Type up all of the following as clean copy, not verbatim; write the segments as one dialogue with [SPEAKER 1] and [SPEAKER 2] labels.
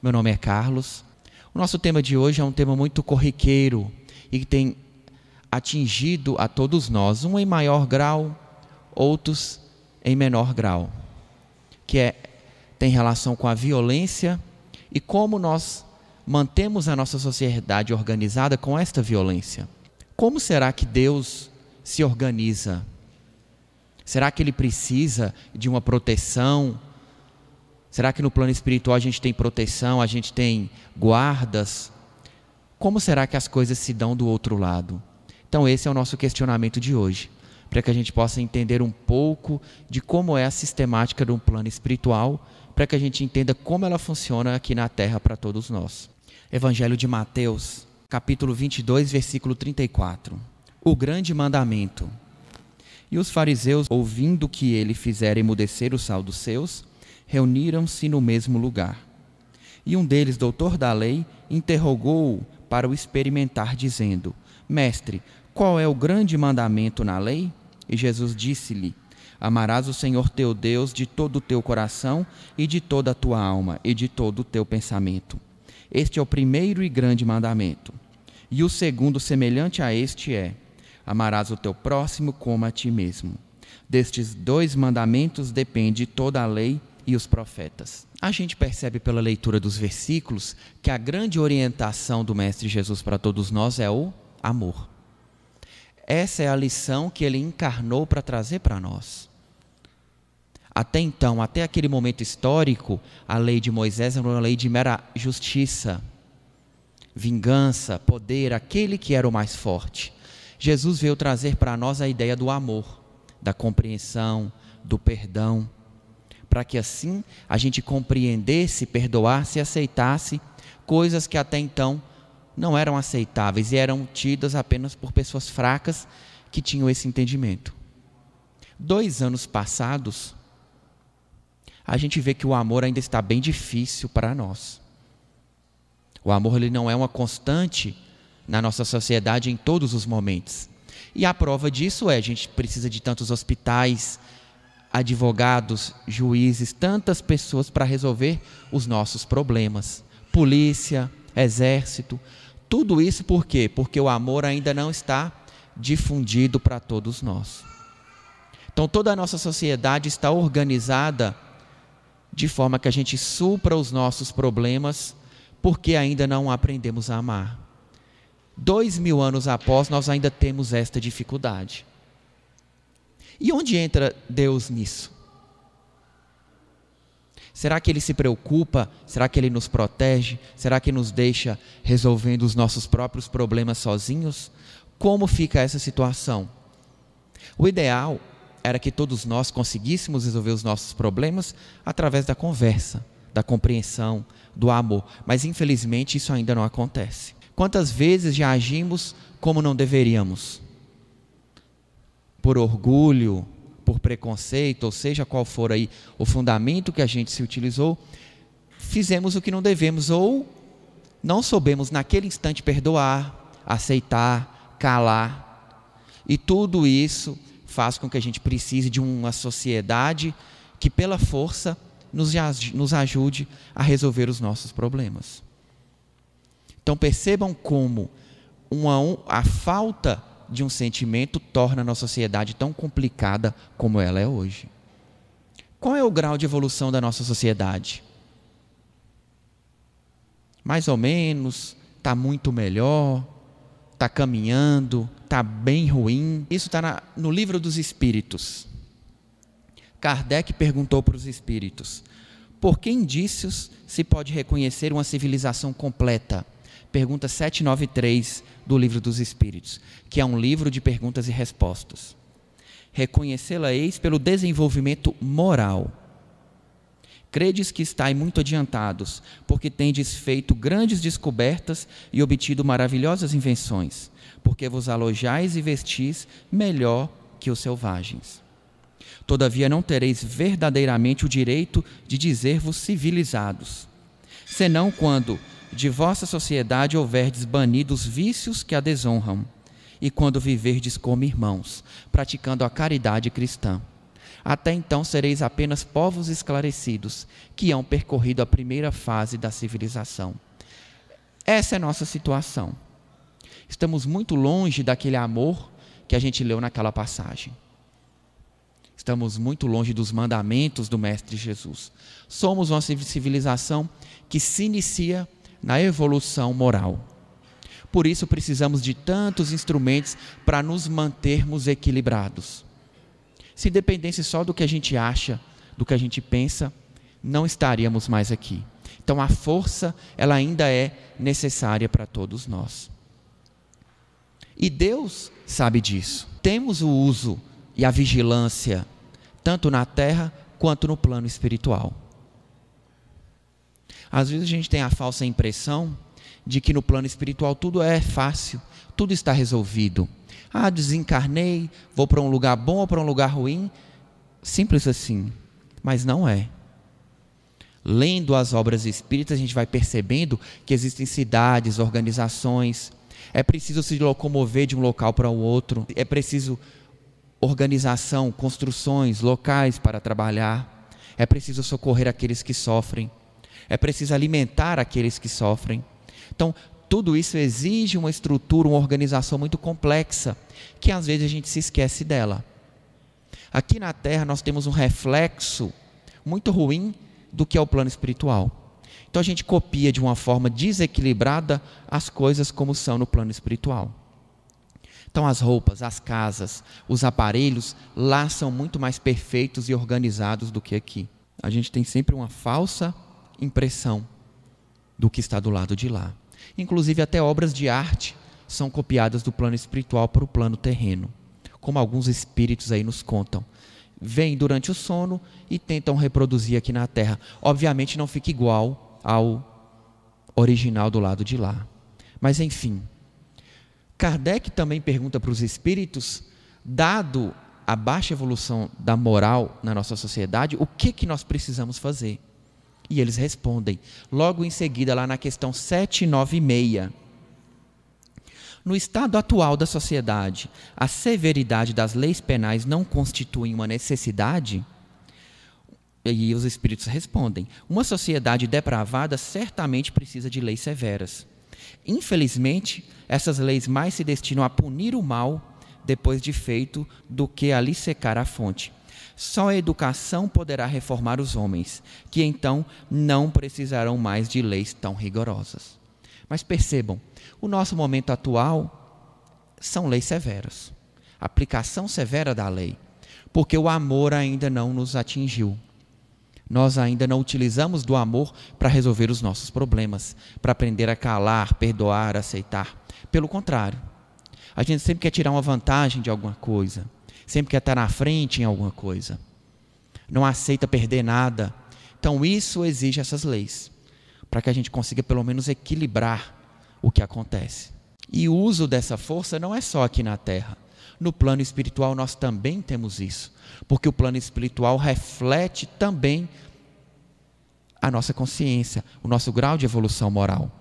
[SPEAKER 1] Meu nome é Carlos. O nosso tema de hoje é um tema muito corriqueiro e que tem atingido a todos nós, um em maior grau, outros em menor grau, tem relação com a violência e como nós mantemos a nossa sociedade organizada com esta violência. Como será que Deus se organiza? Será que Ele precisa de uma proteção? Será que no plano espiritual a gente tem proteção, a gente tem guardas? Como será que as coisas se dão do outro lado? Então esse é o nosso questionamento de hoje, para que a gente possa entender um pouco de como é a sistemática do plano espiritual, para que a gente entenda como ela funciona aqui na Terra para todos nós. Evangelho de Mateus, capítulo 22, versículo 34. O grande mandamento. E os fariseus, ouvindo que ele fizera emudecer o sal dos seus, reuniram-se no mesmo lugar. E um deles, doutor da lei, interrogou-o para o experimentar, dizendo: Mestre, qual é o grande mandamento na lei? E Jesus disse-lhe: Amarás o Senhor teu Deus de todo o teu coração e de toda a tua alma e de todo o teu pensamento. Este é o primeiro e grande mandamento. E o segundo, semelhante a este, é: amarás o teu próximo como a ti mesmo. Destes dois mandamentos depende toda a lei e os profetas. A gente percebe pela leitura dos versículos que a grande orientação do Mestre Jesus para todos nós é o amor. Essa é a lição que ele encarnou para trazer para nós. Até então, até aquele momento histórico, a lei de Moisés era uma lei de mera justiça, vingança, poder, aquele que era o mais forte. Jesus veio trazer para nós a ideia do amor, da compreensão, do perdão, para que assim a gente compreendesse, perdoasse e aceitasse coisas que até então não eram aceitáveis e eram tidas apenas por pessoas fracas que tinham esse entendimento. 2 anos passados, a gente vê que o amor ainda está bem difícil para nós. O amor ele não é uma constante na nossa sociedade em todos os momentos. E a prova disso a gente precisa de tantos hospitais, advogados, juízes, tantas pessoas para resolver os nossos problemas. Polícia, exército, tudo isso por quê? Porque o amor ainda não está difundido para todos nós. Então toda a nossa sociedade está organizada de forma que a gente supra os nossos problemas porque ainda não aprendemos a amar. 2000 anos após, nós ainda temos esta dificuldade. E onde entra Deus nisso? Será que Ele se preocupa? Será que Ele nos protege? Será que nos deixa resolvendo os nossos próprios problemas sozinhos? Como fica essa situação? O ideal era que todos nós conseguíssemos resolver os nossos problemas através da conversa, da compreensão, do amor. Mas infelizmente isso ainda não acontece. Quantas vezes já agimos como não deveríamos? Por orgulho, por preconceito, ou seja qual for aí o fundamento que a gente se utilizou, fizemos o que não devemos ou não soubemos naquele instante perdoar, aceitar, calar. E tudo isso faz com que a gente precise de uma sociedade que pela força nos ajude a resolver os nossos problemas. Então percebam como a falta de um sentimento torna a nossa sociedade tão complicada como ela é hoje. Qual é o grau de evolução da nossa sociedade? Mais ou menos, está muito melhor, está caminhando, está bem ruim. Isso está no Livro dos Espíritos. Kardec perguntou para os espíritos: por que indícios se pode reconhecer uma civilização completa? Pergunta 793 do Livro dos Espíritos, que é um livro de perguntas e respostas. Reconhecê-la-eis pelo desenvolvimento moral. Credes que estáis muito adiantados, porque tendes feito grandes descobertas e obtido maravilhosas invenções, porque vos alojais e vestis melhor que os selvagens. Todavia não tereis verdadeiramente o direito de dizer-vos civilizados, senão quando de vossa sociedade houverdes banido os vícios que a desonram, e quando viverdes como irmãos, praticando a caridade cristã. Até então sereis apenas povos esclarecidos, que hão percorrido a primeira fase da civilização. Essa é a nossa situação. Estamos muito longe daquele amor que a gente leu naquela passagem. Estamos muito longe dos mandamentos do Mestre Jesus. Somos uma civilização que se inicia na evolução moral. Por isso precisamos de tantos instrumentos para nos mantermos equilibrados. Se dependesse só do que a gente acha, do que a gente pensa, não estaríamos mais aqui. Então a força, ela ainda é necessária para todos nós. E Deus sabe disso. Temos o uso e a vigilância, tanto na terra quanto no plano espiritual. Às vezes a gente tem a falsa impressão de que no plano espiritual tudo é fácil, tudo está resolvido. Desencarnei, vou para um lugar bom ou para um lugar ruim, simples assim, mas não é. Lendo as obras espíritas, a gente vai percebendo que existem cidades, organizações, é preciso se locomover de um local para o outro, é preciso organização, construções, locais para trabalhar, é preciso socorrer aqueles que sofrem, é preciso alimentar aqueles que sofrem. Então, tudo isso exige uma estrutura, uma organização muito complexa, que às vezes a gente se esquece dela. Aqui na Terra nós temos um reflexo muito ruim do que é o plano espiritual. Então a gente copia de uma forma desequilibrada as coisas como são no plano espiritual. Então as roupas, as casas, os aparelhos lá são muito mais perfeitos e organizados do que aqui. A gente tem sempre uma falsa impressão do que está do lado de lá. Inclusive até obras de arte são copiadas do plano espiritual para o plano terreno, como alguns espíritos aí nos contam. Vêm durante o sono e tentam reproduzir aqui na Terra. Obviamente não fica igual ao original do lado de lá. Mas enfim, Kardec também pergunta para os espíritos, dado a baixa evolução da moral na nossa sociedade, o que nós precisamos fazer? E eles respondem, logo em seguida, lá na questão 796. No estado atual da sociedade, a severidade das leis penais não constitui uma necessidade? E os espíritos respondem, uma sociedade depravada certamente precisa de leis severas. Infelizmente, essas leis mais se destinam a punir o mal depois de feito do que a lhe secar a fonte. Só a educação poderá reformar os homens, que então não precisarão mais de leis tão rigorosas. Mas percebam, o nosso momento atual são leis severas, aplicação severa da lei, porque o amor ainda não nos atingiu. Nós ainda não utilizamos do amor para resolver os nossos problemas, para aprender a calar, perdoar, aceitar. Pelo contrário, a gente sempre quer tirar uma vantagem de alguma coisa, sempre quer estar na frente em alguma coisa. Não aceita perder nada. Então isso exige essas leis, para que a gente consiga pelo menos equilibrar o que acontece. E o uso dessa força não é só aqui na Terra. No plano espiritual nós também temos isso, porque o plano espiritual reflete também a nossa consciência, o nosso grau de evolução moral.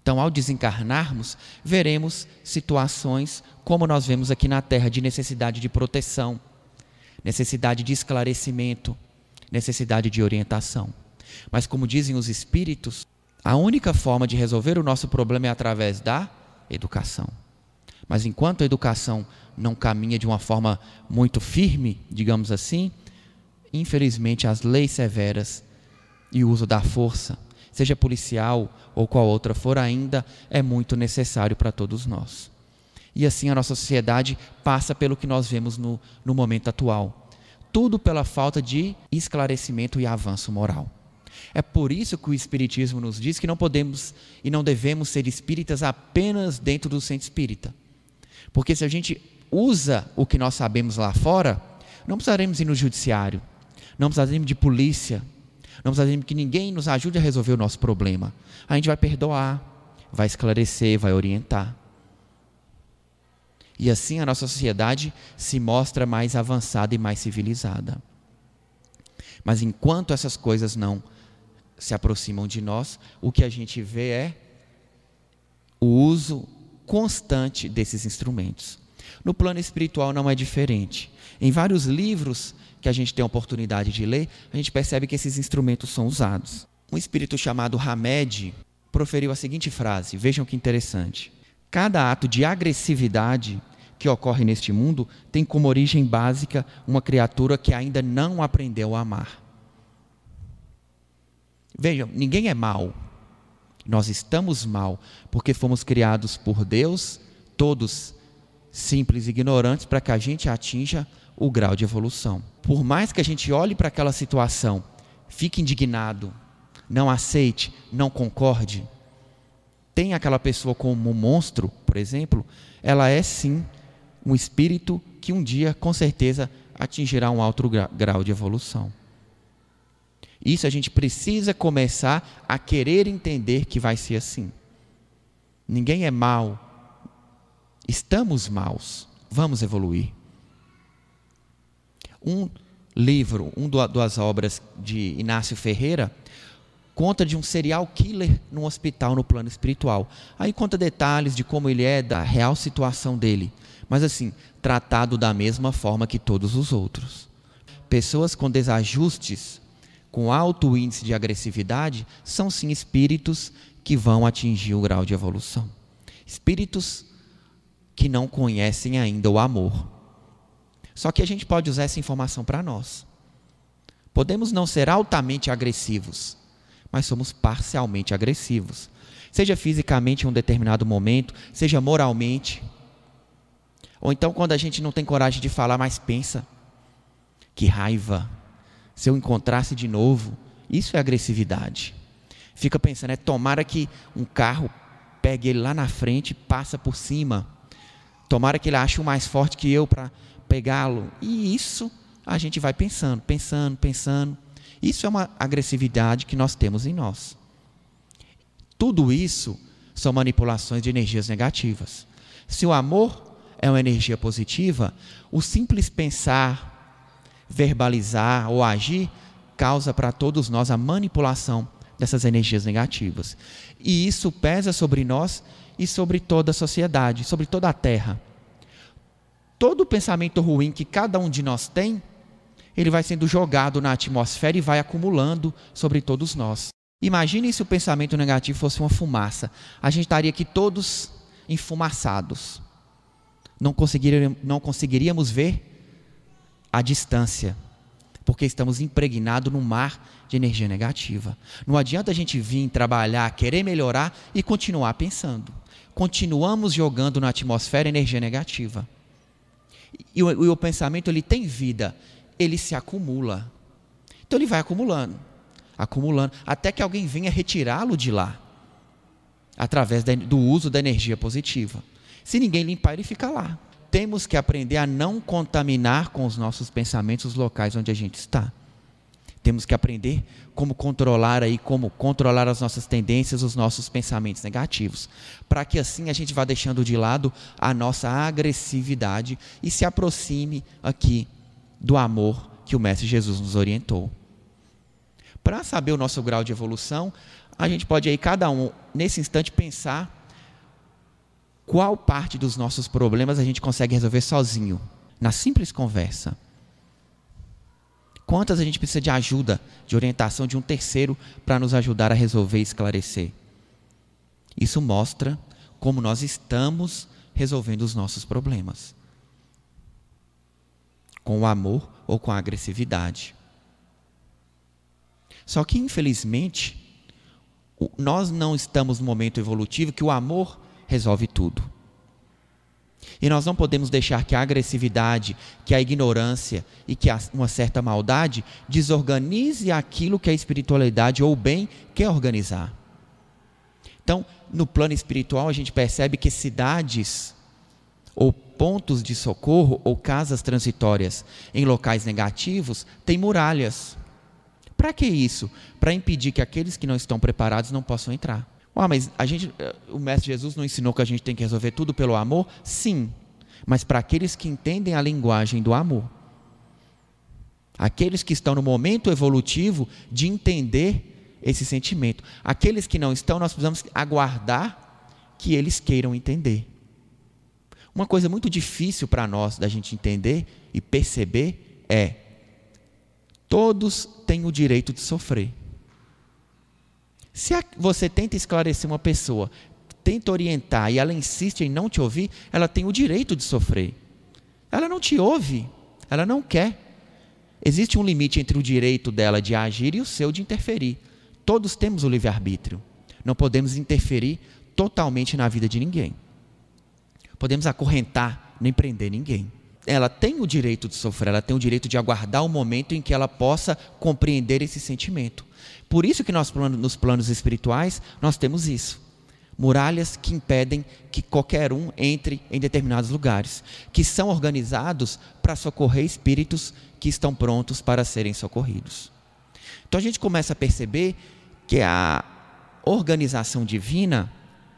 [SPEAKER 1] Então, ao desencarnarmos, veremos situações como nós vemos aqui na Terra, de necessidade de proteção, necessidade de esclarecimento, necessidade de orientação. Mas, como dizem os espíritos, a única forma de resolver o nosso problema é através da educação. Mas enquanto a educação não caminha de uma forma muito firme, digamos assim, infelizmente as leis severas e o uso da força, seja policial ou qual outra for ainda, é muito necessário para todos nós. E assim a nossa sociedade passa pelo que nós vemos no momento atual. Tudo pela falta de esclarecimento e avanço moral. É por isso que o Espiritismo nos diz que não podemos e não devemos ser espíritas apenas dentro do centro espírita. Porque se a gente usa o que nós sabemos lá fora, não precisaremos ir no judiciário, não precisaremos de polícia, não precisaremos que ninguém nos ajude a resolver o nosso problema. A gente vai perdoar, vai esclarecer, vai orientar. E assim a nossa sociedade se mostra mais avançada e mais civilizada. Mas enquanto essas coisas não se aproximam de nós, o que a gente vê é o uso constante desses instrumentos. No plano espiritual não é diferente. Em vários livros que a gente tem a oportunidade de ler, a gente percebe que esses instrumentos são usados. Um espírito chamado Hamed proferiu a seguinte frase, vejam que interessante. Cada ato de agressividade que ocorre neste mundo tem como origem básica uma criatura que ainda não aprendeu a amar. Vejam, ninguém é mau. Nós estamos mal porque fomos criados por Deus, todos simples e ignorantes, para que a gente atinja o grau de evolução. Por mais que a gente olhe para aquela situação, fique indignado, não aceite, não concorde, tem aquela pessoa como um monstro, por exemplo, ela é sim um espírito que um dia, com certeza, atingirá um alto grau de evolução. Isso a gente precisa começar a querer entender que vai ser assim. Ninguém é mau. Estamos maus. Vamos evoluir. Um livro, das obras de Inácio Ferreira, conta de um serial killer num hospital no plano espiritual. Aí conta detalhes de como ele é, da real situação dele. Mas assim, tratado da mesma forma que todos os outros. Pessoas com desajustes, com alto índice de agressividade, são sim espíritos que vão atingir o grau de evolução. Espíritos que não conhecem ainda o amor. Só que a gente pode usar essa informação para nós. Podemos não ser altamente agressivos, mas somos parcialmente agressivos. Seja fisicamente em um determinado momento, seja moralmente. Ou então quando a gente não tem coragem de falar, mas pensa. Que raiva! Se eu encontrasse de novo, isso é agressividade. Fica pensando, tomara que um carro pegue ele lá na frente e passa por cima. Tomara que ele ache o mais forte que eu para pegá-lo. E isso a gente vai pensando. Isso é uma agressividade que nós temos em nós. Tudo isso são manipulações de energias negativas. Se o amor é uma energia positiva, o simples pensar, verbalizar ou agir causa para todos nós a manipulação dessas energias negativas. E isso pesa sobre nós e sobre toda a sociedade, sobre toda a Terra. Todo pensamento ruim que cada um de nós tem, ele vai sendo jogado na atmosfera e vai acumulando sobre todos nós. Imagine se o pensamento negativo fosse uma fumaça. A gente estaria aqui todos enfumaçados. Não conseguiríamos ver à distância, porque estamos impregnados num mar de energia negativa. Não adianta a gente vir trabalhar, querer melhorar e continuar pensando. Continuamos jogando na atmosfera energia negativa. E o pensamento, ele tem vida, ele se acumula. Então ele vai acumulando, até que alguém venha retirá-lo de lá, através do uso da energia positiva. Se ninguém limpar, ele fica lá. Temos que aprender a não contaminar com os nossos pensamentos os locais onde a gente está. Temos que aprender como controlar as nossas tendências, os nossos pensamentos negativos, para que assim a gente vá deixando de lado a nossa agressividade e se aproxime aqui do amor que o Mestre Jesus nos orientou. Para saber o nosso grau de evolução, a gente pode aí cada um, nesse instante, pensar qual parte dos nossos problemas a gente consegue resolver sozinho, na simples conversa. Quantas a gente precisa de ajuda, de orientação de um terceiro para nos ajudar a resolver e esclarecer. Isso mostra como nós estamos resolvendo os nossos problemas. Com o amor ou com a agressividade. Só que, infelizmente, nós não estamos no momento evolutivo que o amor resolve tudo. E nós não podemos deixar que a agressividade, que a ignorância e que uma certa maldade desorganize aquilo que a espiritualidade ou o bem quer organizar. Então, no plano espiritual, a gente percebe que cidades ou pontos de socorro ou casas transitórias em locais negativos têm muralhas. Para que isso? Para impedir que aqueles que não estão preparados não possam entrar. Mas o Mestre Jesus não ensinou que a gente tem que resolver tudo pelo amor? Sim, mas para aqueles que entendem a linguagem do amor. Aqueles que estão no momento evolutivo de entender esse sentimento. Aqueles que não estão, nós precisamos aguardar que eles queiram entender. Uma coisa muito difícil para nós da gente entender e perceber é: todos têm o direito de sofrer. Se você tenta esclarecer uma pessoa, tenta orientar e ela insiste em não te ouvir, ela tem o direito de sofrer. Ela não te ouve, ela não quer. Existe um limite entre o direito dela de agir e o seu de interferir. Todos temos o livre-arbítrio. Não podemos interferir totalmente na vida de ninguém. Podemos acorrentar, nem prender ninguém. Ela tem o direito de sofrer, ela tem o direito de aguardar o momento em que ela possa compreender esse sentimento. Por isso que nos planos espirituais nós temos isso. Muralhas que impedem que qualquer um entre em determinados lugares, que são organizados para socorrer espíritos que estão prontos para serem socorridos. Então a gente começa a perceber que a organização divina,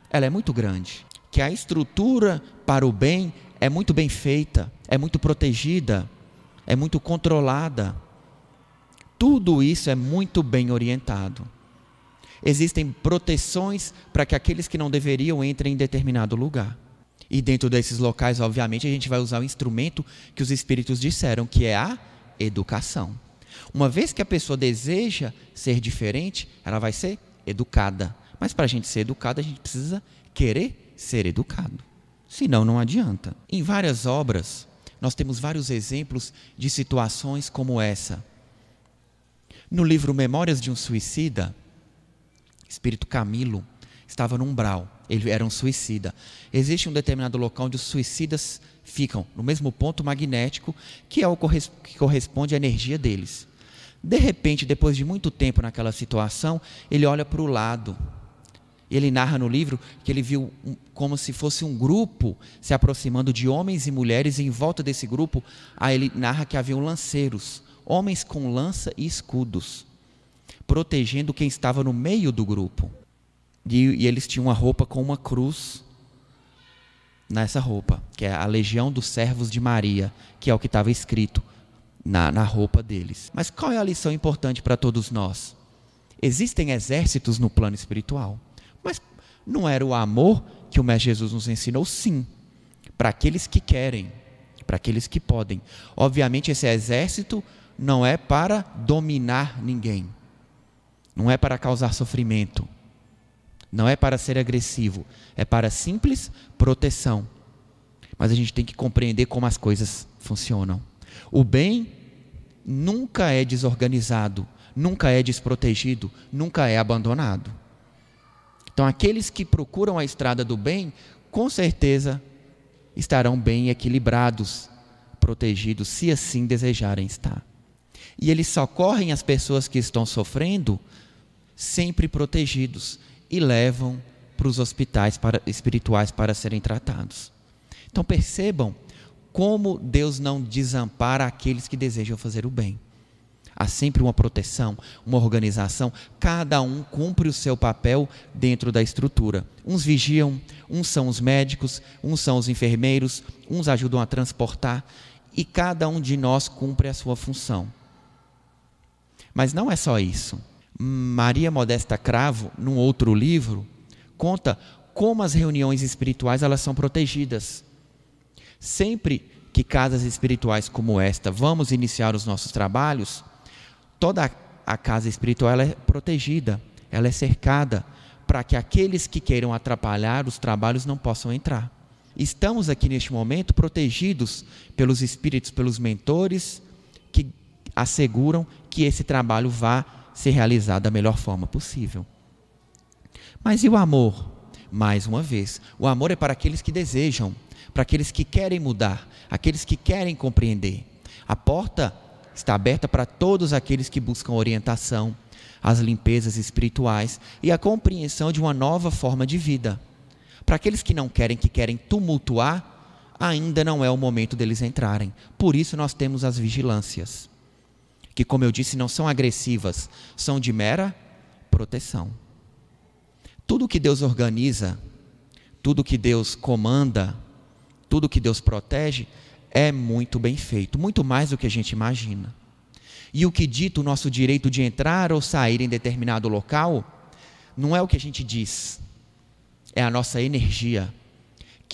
[SPEAKER 1] ela é muito grande, que a estrutura para o bem é muito bem feita, é muito protegida, é muito controlada. Tudo isso é muito bem orientado. Existem proteções para que aqueles que não deveriam entrem em determinado lugar. E dentro desses locais, obviamente, a gente vai usar o instrumento que os espíritos disseram, que é a educação. Uma vez que a pessoa deseja ser diferente, ela vai ser educada. Mas para a gente ser educado, a gente precisa querer ser educado. Senão, não adianta. Em várias obras, nós temos vários exemplos de situações como essa. No livro Memórias de um Suicida, Espírito Camilo estava no umbral, ele era um suicida. Existe um determinado local onde os suicidas ficam, no mesmo ponto magnético, que é o que corresponde à energia deles. De repente, depois de muito tempo naquela situação, ele olha para o lado. Ele narra no livro que ele viu como se fosse um grupo se aproximando de homens e mulheres, e em volta desse grupo, aí ele narra que haviam lanceiros, homens com lança e escudos, protegendo quem estava no meio do grupo. E eles tinham uma roupa com uma cruz nessa roupa, que é a Legião dos Servos de Maria, que é o que estava escrito na roupa deles. Mas qual é a lição importante para todos nós? Existem exércitos no plano espiritual, mas não era o amor que o Mestre Jesus nos ensinou? Sim, para aqueles que querem, para aqueles que podem. Obviamente esse exército não é para dominar ninguém, não é para causar sofrimento, não é para ser agressivo, é para simples proteção. Mas a gente tem que compreender como as coisas funcionam. O bem nunca é desorganizado, nunca é desprotegido, nunca é abandonado. Então aqueles que procuram a estrada do bem, com certeza estarão bem equilibrados, protegidos, se assim desejarem estar. E eles socorrem as pessoas que estão sofrendo, sempre protegidos, e levam para os hospitais espirituais para serem tratados. Então percebam como Deus não desampara aqueles que desejam fazer o bem. Há sempre uma proteção, uma organização, cada um cumpre o seu papel dentro da estrutura. Uns vigiam, uns são os médicos, uns são os enfermeiros, uns ajudam a transportar, e cada um de nós cumpre a sua função. Mas não é só isso. Maria Modesta Cravo, num outro livro, conta como as reuniões espirituais elas são protegidas. Sempre que casas espirituais como esta vamos iniciar os nossos trabalhos, toda a casa espiritual ela é protegida, ela é cercada, para que aqueles que queiram atrapalhar os trabalhos não possam entrar. Estamos aqui neste momento protegidos pelos espíritos, pelos mentores, que asseguram que esse trabalho vá ser realizado da melhor forma possível. Mas e o amor? Mais uma vez, o amor é para aqueles que desejam, para aqueles que querem mudar, aqueles que querem compreender. A porta está aberta para todos aqueles que buscam orientação, as limpezas espirituais e a compreensão de uma nova forma de vida. Para aqueles que não querem, que querem tumultuar, ainda não é o momento deles entrarem. Por isso nós temos as vigilâncias, que, como eu disse, não são agressivas, são de mera proteção. Tudo que Deus organiza, tudo que Deus comanda, tudo que Deus protege, é muito bem feito, muito mais do que a gente imagina. E o que dita o nosso direito de entrar ou sair em determinado local, não é o que a gente diz, é a nossa energia,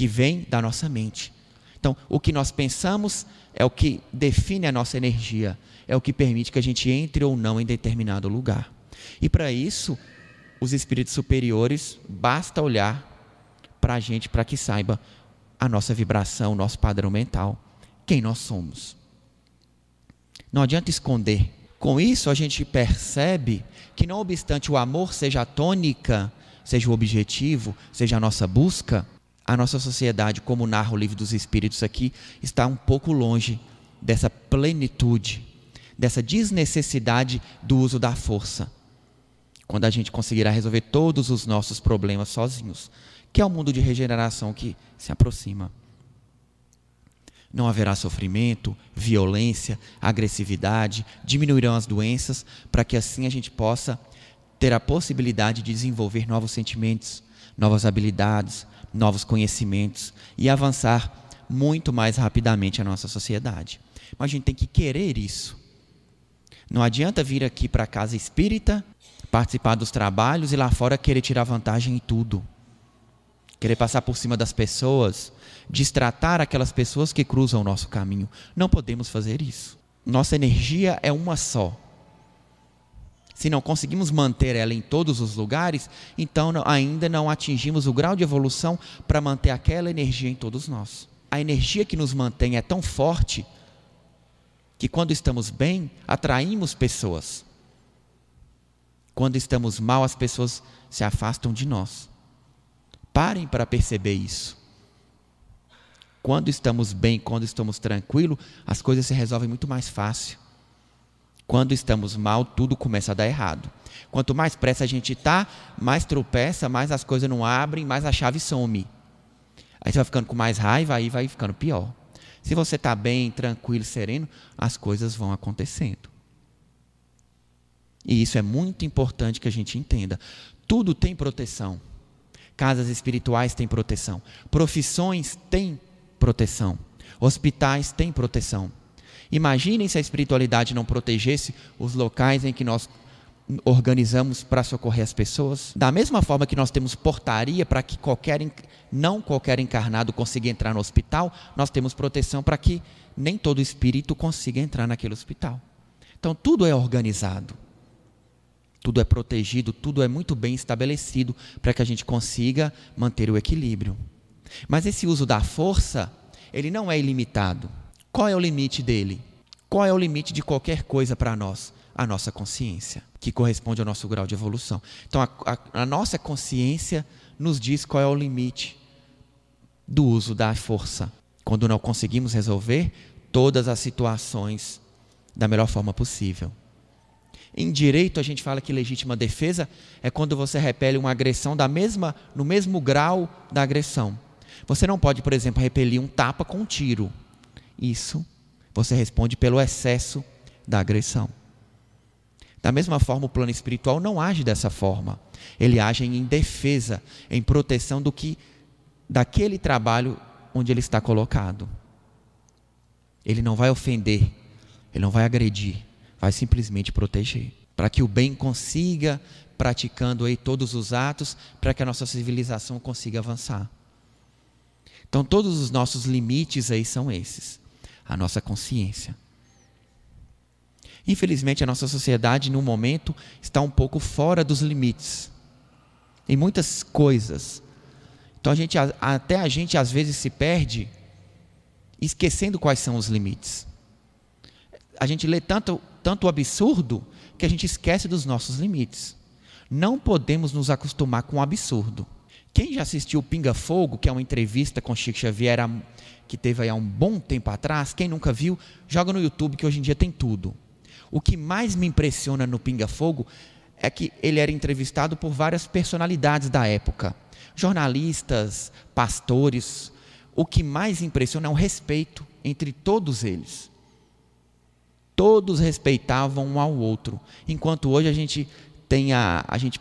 [SPEAKER 1] que vem da nossa mente. Então, o que nós pensamos é o que define a nossa energia, é o que permite que a gente entre ou não em determinado lugar. E para isso, os espíritos superiores, basta olhar para a gente para que saiba a nossa vibração, o nosso padrão mental, quem nós somos. Não adianta esconder. Com isso, a gente percebe que, não obstante o amor seja a tônica, seja o objetivo, seja a nossa busca, a nossa sociedade, como narra o Livro dos Espíritos aqui, está um pouco longe dessa plenitude, dessa desnecessidade do uso da força, quando a gente conseguirá resolver todos os nossos problemas sozinhos, que é o mundo de regeneração que se aproxima. Não haverá sofrimento, violência, agressividade, diminuirão as doenças, para que assim a gente possa ter a possibilidade de desenvolver novos sentimentos, novas habilidades, novos conhecimentos e avançar muito mais rapidamente a nossa sociedade. Mas a gente tem que querer isso. Não adianta vir aqui para a casa espírita, participar dos trabalhos e lá fora querer tirar vantagem em tudo. Querer passar por cima das pessoas, destratar aquelas pessoas que cruzam o nosso caminho. Não podemos fazer isso. Nossa energia é uma só. Se não conseguimos manter ela em todos os lugares, então ainda não atingimos o grau de evolução para manter aquela energia em todos nós. A energia que nos mantém é tão forte que, quando estamos bem, atraímos pessoas. Quando estamos mal, as pessoas se afastam de nós. Parem para perceber isso. Quando estamos bem, quando estamos tranquilos, as coisas se resolvem muito mais fácil. Quando estamos mal, tudo começa a dar errado. Quanto mais pressa a gente está, mais tropeça, mais as coisas não abrem, mais a chave some. Aí você vai ficando com mais raiva, aí vai ficando pior. Se você está bem, tranquilo, sereno, as coisas vão acontecendo. E isso é muito importante que a gente entenda. Tudo tem proteção. Casas espirituais têm proteção. Profissões têm proteção. Hospitais têm proteção. Imaginem se a espiritualidade não protegesse os locais em que nós organizamos para socorrer as pessoas. Da mesma forma que nós temos portaria para que não qualquer encarnado consiga entrar no hospital, nós temos proteção para que nem todo espírito consiga entrar naquele hospital. Então tudo é organizado. Tudo é protegido, tudo é muito bem estabelecido para que a gente consiga manter o equilíbrio. Mas esse uso da força, ele não é ilimitado. Qual é o limite dele? Qual é o limite de qualquer coisa para nós? A nossa consciência, que corresponde ao nosso grau de evolução. Então, a nossa consciência nos diz qual é o limite do uso da força, quando não conseguimos resolver todas as situações da melhor forma possível. Em direito, a gente fala que legítima defesa é quando você repele uma agressão no mesmo grau da agressão. Você não pode, por exemplo, repelir um tapa com um tiro. Isso você responde pelo excesso da agressão. Da mesma forma, o plano espiritual não age dessa forma. Ele age em defesa, em proteção daquele trabalho onde ele está colocado. Ele não vai ofender, ele não vai agredir, vai simplesmente proteger, para que o bem consiga, praticando aí todos os atos, para que a nossa civilização consiga avançar. Então, todos os nossos limites aí são esses, a nossa consciência. Infelizmente, a nossa sociedade, no momento, está um pouco fora dos limites, em muitas coisas. Então, até a gente às vezes se perde, esquecendo quais são os limites. A gente lê tanto o absurdo que a gente esquece dos nossos limites. Não podemos nos acostumar com o absurdo. Quem já assistiu Pinga Fogo, que é uma entrevista com Chico Xavier, que teve aí há um bom tempo atrás, quem nunca viu, joga no YouTube, que hoje em dia tem tudo. O que mais me impressiona no Pinga Fogo é que ele era entrevistado por várias personalidades da época. Jornalistas, pastores. O que mais impressiona é o respeito entre todos eles. Todos respeitavam um ao outro, enquanto hoje a gente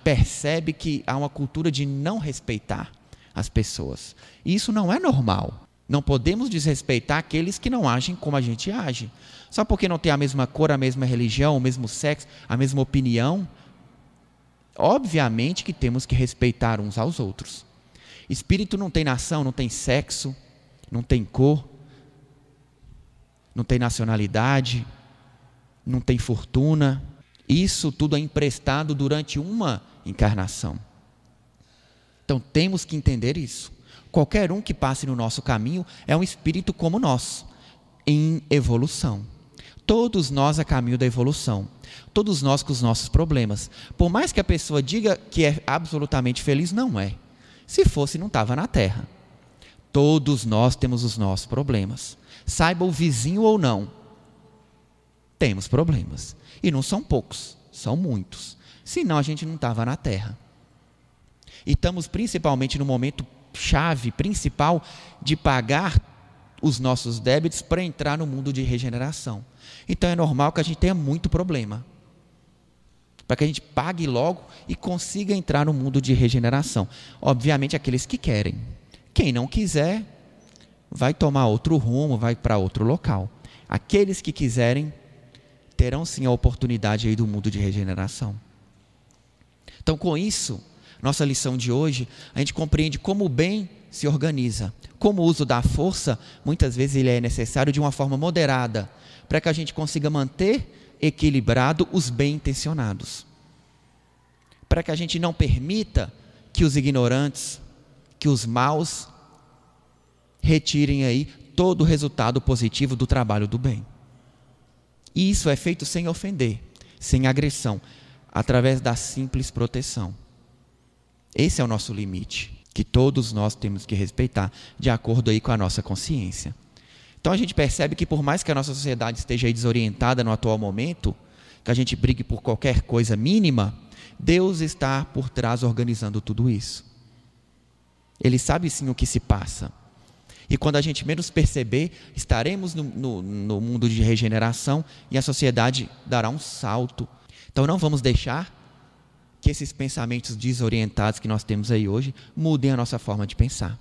[SPEAKER 1] percebe que há uma cultura de não respeitar as pessoas. E isso não é normal. Não podemos desrespeitar aqueles que não agem como a gente age. Só porque não tem a mesma cor, a mesma religião, o mesmo sexo, a mesma opinião, obviamente que temos que respeitar uns aos outros. Espírito não tem nação, não tem sexo, não tem cor, não tem nacionalidade, não tem fortuna. Isso tudo é emprestado durante uma encarnação. Então temos que entender isso. Qualquer um que passe no nosso caminho é um espírito como nós, em evolução. Todos nós a caminho da evolução. Todos nós com os nossos problemas. Por mais que a pessoa diga que é absolutamente feliz, não é. Se fosse, não estava na Terra. Todos nós temos os nossos problemas. Saiba o vizinho ou não, temos problemas. E não são poucos, são muitos. Senão a gente não estava na Terra. E estamos principalmente no momento chave, principal, de pagar os nossos débitos para entrar no mundo de regeneração. Então é normal que a gente tenha muito problema, para que a gente pague logo e consiga entrar no mundo de regeneração. Obviamente aqueles que querem. Quem não quiser, vai tomar outro rumo, vai para outro local. Aqueles que quiserem, terão sim a oportunidade aí do mundo de regeneração. Então com isso, nossa lição de hoje, a gente compreende como o bem se organiza. Como o uso da força, muitas vezes ele é necessário de uma forma moderada, para que a gente consiga manter equilibrado os bem-intencionados. Para que a gente não permita que os ignorantes, que os maus, retirem aí todo o resultado positivo do trabalho do bem. E isso é feito sem ofender, sem agressão, através da simples proteção. Esse é o nosso limite, que todos nós temos que respeitar, de acordo aí com a nossa consciência. Então a gente percebe que por mais que a nossa sociedade esteja aí desorientada no atual momento, que a gente brigue por qualquer coisa mínima, Deus está por trás organizando tudo isso. Ele sabe sim o que se passa. E quando a gente menos perceber, estaremos no mundo de regeneração e a sociedade dará um salto. Então não vamos deixar que esses pensamentos desorientados que nós temos aí hoje mudem a nossa forma de pensar.